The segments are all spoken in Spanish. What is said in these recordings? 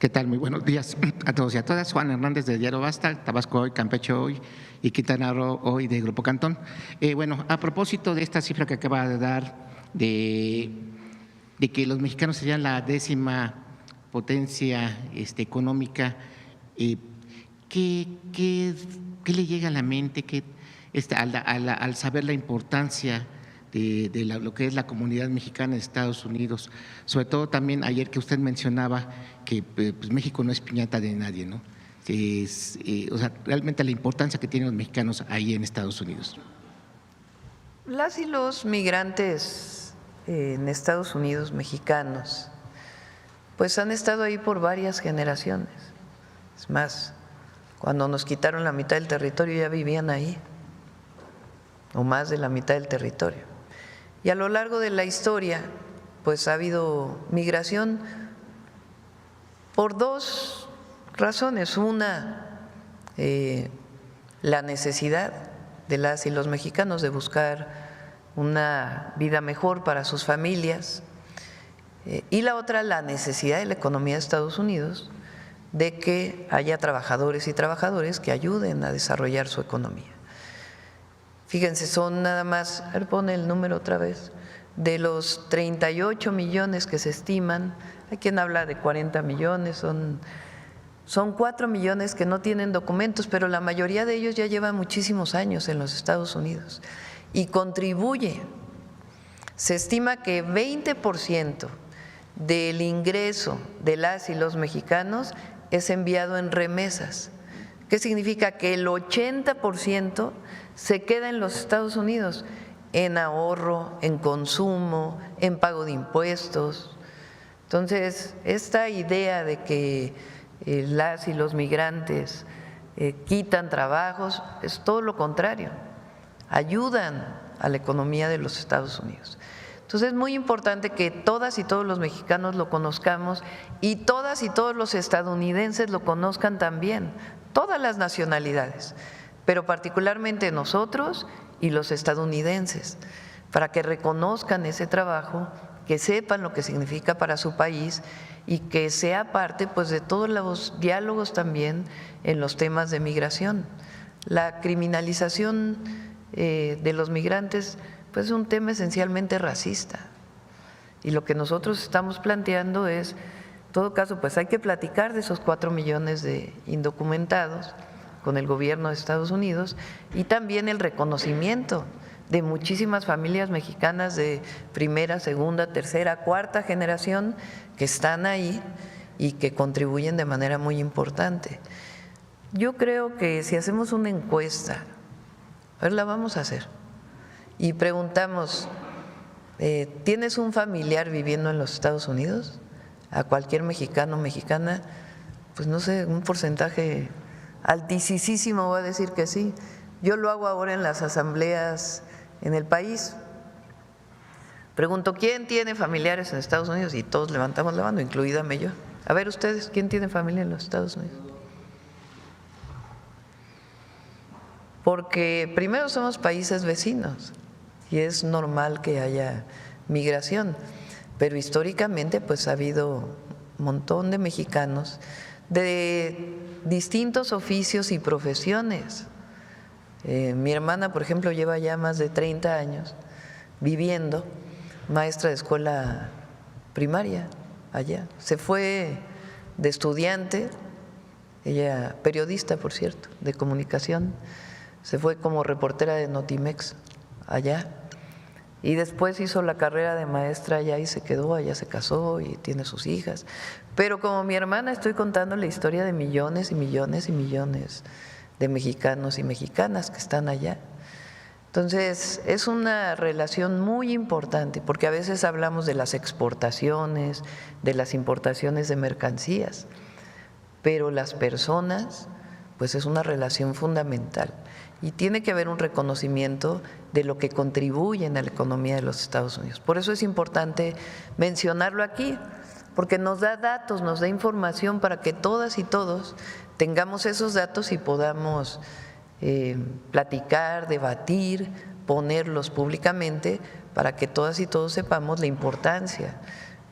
¿Qué tal? Muy buenos días a todos y a todas. Juan Hernández de Diario Basta, Tabasco Hoy, Campeche Hoy y Quintana Roo Hoy de Grupo Cantón. Bueno, a propósito de esta cifra que acaba de dar de que los mexicanos serían la 10ª potencia económica, ¿qué le llega a la mente al saber la importancia de lo que es la comunidad mexicana en Estados Unidos? Sobre todo también ayer que usted mencionaba que pues México no es piñata de nadie, ¿no? O sea, realmente la importancia que tienen los mexicanos ahí en Estados Unidos. Las y los migrantes en Estados Unidos mexicanos pues han estado ahí por varias generaciones. Es más, cuando nos quitaron la mitad del territorio ya vivían ahí, o más de la mitad del territorio. Y a lo largo de la historia pues ha habido migración por dos razones. Una, la necesidad de las y los mexicanos de buscar una vida mejor para sus familias, y la otra, la necesidad de la economía de Estados Unidos de que haya trabajadores y trabajadores que ayuden a desarrollar su economía. Fíjense, son nada más, a ver, pone el número otra vez, de los 38 millones que se estiman, hay quien habla de 40 millones, son 4 millones que no tienen documentos, pero la mayoría de ellos ya llevan muchísimos años en los Estados Unidos y contribuye. Se estima que 20% del ingreso de las y los mexicanos es enviado en remesas. ¿Qué significa? Que el 80% se queda en los Estados Unidos, en ahorro, en consumo, en pago de impuestos. Entonces, esta idea de que las y los migrantes quitan trabajos es todo lo contrario, ayudan a la economía de los Estados Unidos. Entonces es muy importante que todas y todos los mexicanos lo conozcamos y todas y todos los estadounidenses lo conozcan también, todas las nacionalidades, pero particularmente nosotros y los estadounidenses, para que reconozcan ese trabajo, que sepan lo que significa para su país y que sea parte pues de todos los diálogos también en los temas de migración. La criminalización de los migrantes pues es un tema esencialmente racista, y lo que nosotros estamos planteando es, en todo caso, pues hay que platicar de esos 4 millones de indocumentados con el gobierno de Estados Unidos y también el reconocimiento de muchísimas familias mexicanas de primera, segunda, tercera, cuarta generación que están ahí y que contribuyen de manera muy importante. Yo creo que si hacemos una encuesta, a ver, la vamos a hacer, y preguntamos, ¿tienes un familiar viviendo en los Estados Unidos? A cualquier mexicano o mexicana, pues no sé, un porcentaje altísimo va a decir que sí. Yo lo hago ahora en las asambleas en el país. Pregunto, ¿quién tiene familiares en Estados Unidos? Y todos levantamos la mano, incluídame yo. A ver ustedes, ¿quién tiene familia en los Estados Unidos? Porque primero somos países vecinos y es normal que haya migración, pero históricamente pues ha habido un montón de mexicanos de distintos oficios y profesiones. Mi hermana, por ejemplo, lleva ya más de 30 años viviendo, maestra de escuela primaria allá. Se fue de estudiante, ella periodista, por cierto, de comunicación, se fue como reportera de Notimex allá y después hizo la carrera de maestra allá y se quedó, allá se casó y tiene sus hijas. Pero como mi hermana estoy contando la historia de millones y millones y millones de mexicanos y mexicanas que están allá. Entonces es una relación muy importante porque a veces hablamos de las exportaciones, de las importaciones de mercancías, pero las personas pues es una relación fundamental y tiene que haber un reconocimiento de lo que contribuyen a la economía de los Estados Unidos. Por eso es importante mencionarlo aquí, porque nos da datos, nos da información para que todas y todos tengamos esos datos y podamos platicar, debatir, ponerlos públicamente para que todas y todos sepamos la importancia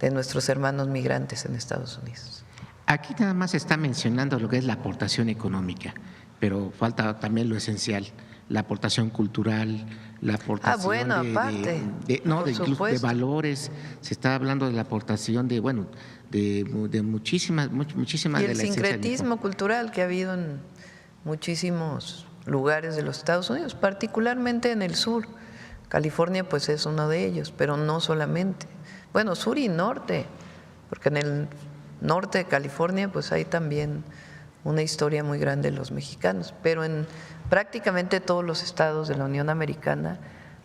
de nuestros hermanos migrantes en Estados Unidos. Aquí nada más se está mencionando lo que es la aportación económica, pero falta también lo esencial, la aportación cultural, la aportación bueno, aparte, por incluso de supuesto. valores. Se está hablando de la aportación de, bueno, de muchísimas Y de el la esencia del sincretismo cultural que ha habido en muchísimos lugares de los Estados Unidos, particularmente en el sur. California pues es uno de ellos, pero no solamente. Bueno, sur y norte, porque en el norte de California pues hay también una historia muy grande de los mexicanos, pero en prácticamente todos los estados de la Unión Americana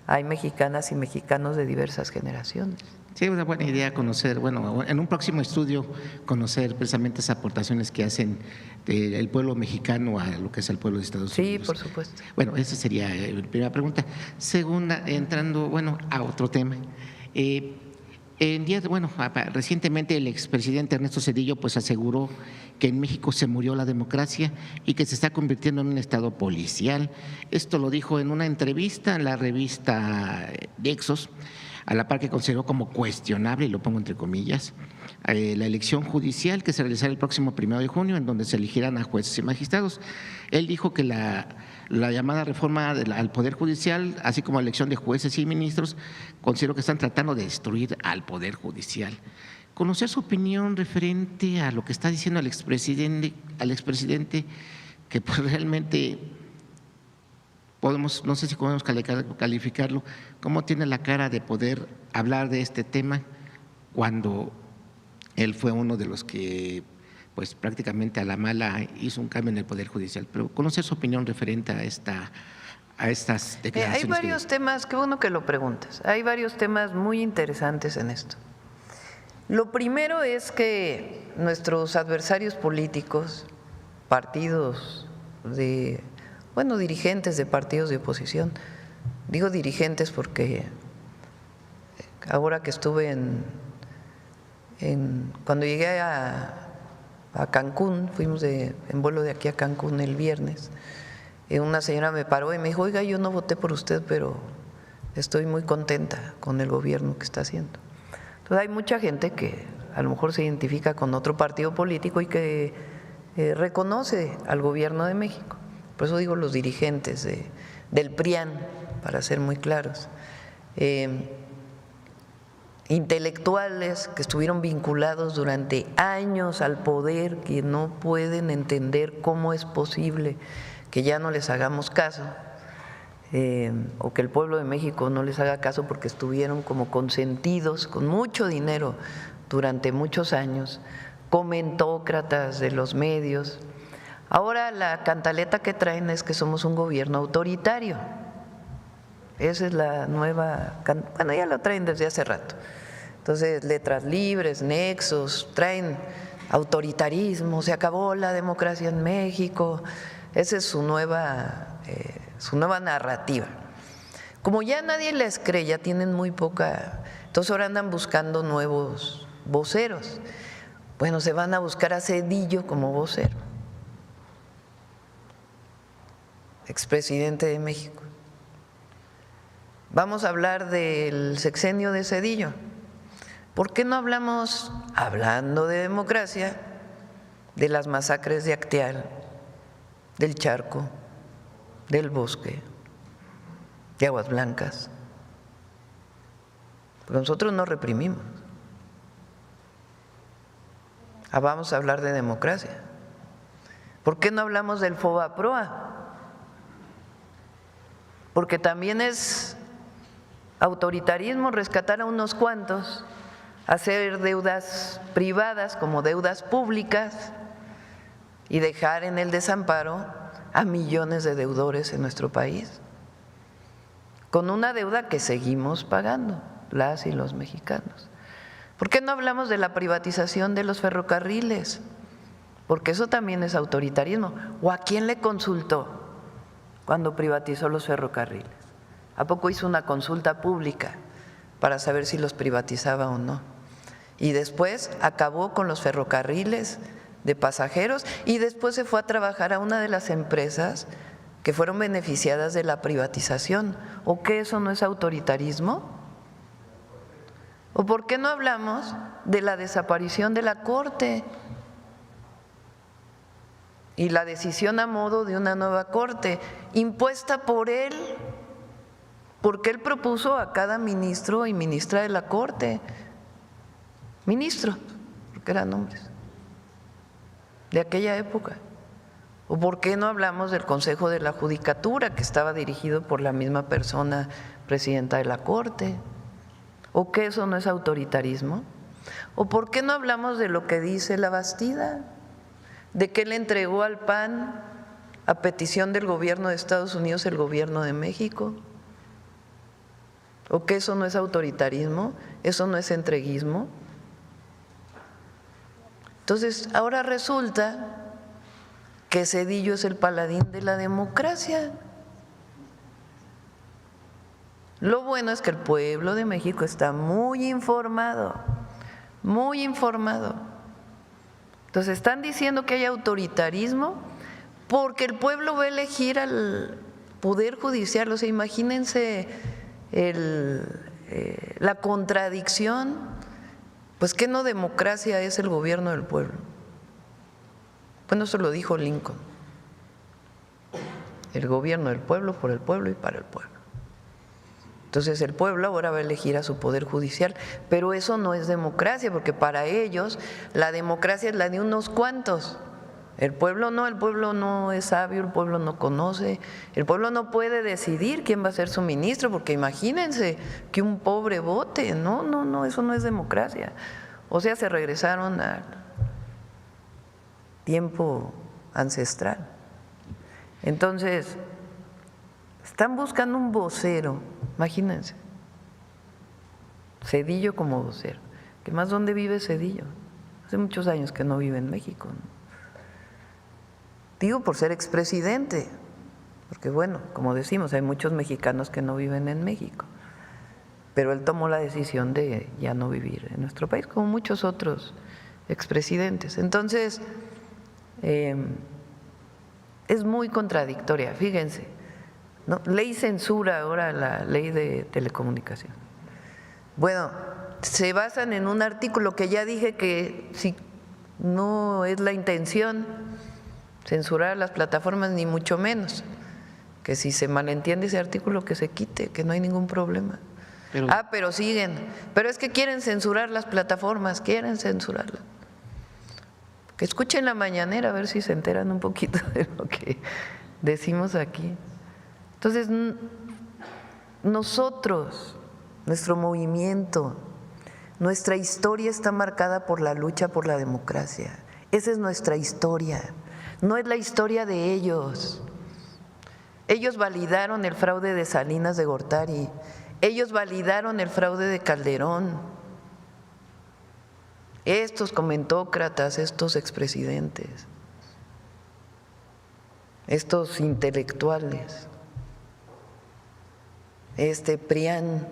hay mexicanas y mexicanos de diversas generaciones. Sí, una buena idea conocer, bueno, en un próximo estudio conocer precisamente esas aportaciones que hacen el pueblo mexicano a lo que es el pueblo de Estados Sí, Unidos. por supuesto. Bueno, esa sería la primera pregunta. Segunda, entrando, bueno, a otro tema. Recientemente el expresidente Ernesto Zedillo pues aseguró que en México se murió la democracia y que se está convirtiendo en un estado policial. Esto lo dijo en una entrevista en la revista Nexos, a la par que consideró como cuestionable, y lo pongo entre comillas, la elección judicial que se realizará el próximo 1 de junio, en donde se elegirán a jueces y magistrados. Él dijo que la llamada reforma al Poder Judicial, así como la elección de jueces y ministros, considero que están tratando de destruir al Poder Judicial. Conocer su opinión referente a lo que está diciendo el expresidente, que pues realmente podemos, no sé si podemos calificarlo, cómo tiene la cara de poder hablar de este tema cuando él fue uno de los que pues prácticamente a la mala hizo un cambio en el Poder Judicial. Pero conocer su opinión referente a estas declaraciones. Hay varios temas, qué bueno que lo preguntas, hay varios temas muy interesantes en esto. Lo primero es que nuestros adversarios políticos, dirigentes de partidos de oposición, digo dirigentes porque ahora que estuve cuando llegué a Cancún, fuimos en vuelo de aquí a Cancún el viernes, una señora me paró y me dijo, oiga, yo no voté por usted, pero estoy muy contenta con el gobierno que está haciendo. Entonces hay mucha gente que a lo mejor se identifica con otro partido político y que reconoce al gobierno de México. Por eso digo los dirigentes del PRIAN, para ser muy claros. Intelectuales que estuvieron vinculados durante años al poder, que no pueden entender cómo es posible que ya no les hagamos caso, o que el pueblo de México no les haga caso porque estuvieron como consentidos con mucho dinero durante muchos años, comentócratas de los medios. Ahora la cantaleta que traen es que somos un gobierno autoritario. Esa es la nueva, bueno, ya lo traen desde hace rato. Entonces, letras libres, nexos, traen autoritarismo, se acabó la democracia en México. Esa es su nueva narrativa. Como ya nadie les cree, ya tienen muy poca, entonces ahora andan buscando nuevos voceros. Bueno, se van a buscar a Zedillo como vocero, expresidente de México. Vamos a hablar del sexenio de Zedillo. ¿Por qué no hablamos, hablando de democracia, de las masacres de Acteal, del Charco, del Bosque, de Aguas Blancas? Porque nosotros no reprimimos. Vamos a hablar de democracia. ¿Por qué no hablamos del FOBAPROA? Porque también es autoritarismo rescatar a unos cuantos, hacer deudas privadas como deudas públicas y dejar en el desamparo a millones de deudores en nuestro país, con una deuda que seguimos pagando las y los mexicanos. ¿Por qué no hablamos de la privatización de los ferrocarriles? Porque eso también es autoritarismo. ¿O a quién le consultó cuando privatizó los ferrocarriles? ¿A poco hizo una consulta pública para saber si los privatizaba o no? Y después acabó con los ferrocarriles de pasajeros y después se fue a trabajar a una de las empresas que fueron beneficiadas de la privatización. ¿O qué, eso no es autoritarismo? ¿O por qué no hablamos de la desaparición de la Corte? y la decisión a modo de una nueva corte impuesta por él, porque él propuso a cada ministro y ministra de la corte, ministros, porque eran hombres de aquella época. ¿O por qué no hablamos del Consejo de la Judicatura, que estaba dirigido por la misma persona, presidenta de la Corte? ¿O que eso no es autoritarismo? ¿O por qué no hablamos de lo que dice la Bastida? De que él entregó al PAN a petición del gobierno de Estados Unidos el gobierno de México. ¿O que eso no es autoritarismo? ¿Eso no es entreguismo? Entonces, ahora resulta que Zedillo es el paladín de la democracia. Lo bueno es que el pueblo de México está muy informado, muy informado. Entonces están diciendo que hay autoritarismo porque el pueblo va a elegir al Poder Judicial. O sea, imagínense la contradicción. Pues ¿qué no democracia es el gobierno del pueblo? Bueno, eso lo dijo Lincoln. El gobierno del pueblo, por el pueblo y para el pueblo. Entonces el pueblo ahora va a elegir a su poder judicial, pero eso no es democracia, porque para ellos la democracia es la de unos cuantos. El pueblo no es sabio, el pueblo no conoce, el pueblo no puede decidir quién va a ser su ministro, porque imagínense que un pobre vote. No, eso no es democracia. O sea, se regresaron al tiempo ancestral. Entonces, están buscando un vocero, imagínense, Zedillo como vocero. ¿Qué más dónde vive Zedillo? Hace muchos años que no vive en México, ¿no? Digo por ser expresidente, porque bueno, como decimos, hay muchos mexicanos que no viven en México, pero él tomó la decisión de ya no vivir en nuestro país, como muchos otros expresidentes. Entonces, es muy contradictoria, fíjense, ¿no? Ley censura ahora la ley de telecomunicación. Bueno, se basan en un artículo que ya dije que si no es la intención censurar a las plataformas, ni mucho menos, que si se malentiende ese artículo que se quite, que no hay ningún problema. Pero siguen, pero es que quieren censurar las plataformas, quieren censurarlas. Que escuchen la mañanera a ver si se enteran un poquito de lo que decimos aquí. Entonces, nosotros, nuestro movimiento, nuestra historia está marcada por la lucha por la democracia. Esa es nuestra historia, no es la historia de ellos. Ellos validaron el fraude de Salinas de Gortari, ellos validaron el fraude de Calderón. Estos comentócratas, estos expresidentes, estos intelectuales, PRIAN,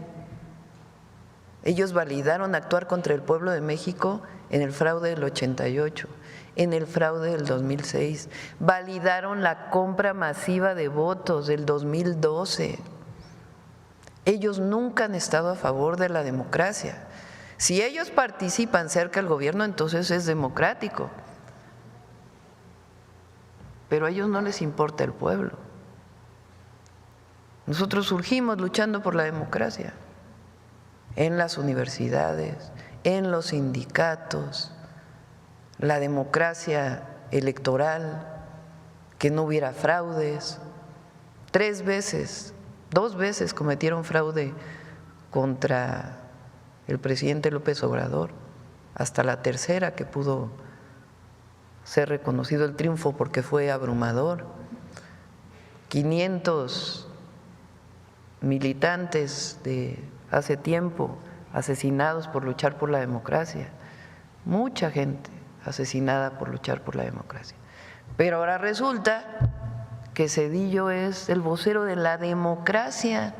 ellos validaron actuar contra el pueblo de México en el fraude del 88, en el fraude del 2006, validaron la compra masiva de votos del 2012. Ellos nunca han estado a favor de la democracia. Si ellos participan cerca del gobierno, entonces es democrático, pero a ellos no les importa el pueblo. Nosotros surgimos luchando por la democracia en las universidades, en los sindicatos, la democracia electoral, que no hubiera fraudes. 2 veces cometieron fraude contra el presidente López Obrador, hasta la tercera que pudo ser reconocido el triunfo porque fue abrumador. 500 militantes de hace tiempo asesinados por luchar por la democracia, mucha gente asesinada por luchar por la democracia. Pero ahora resulta que Zedillo es el vocero de la democracia.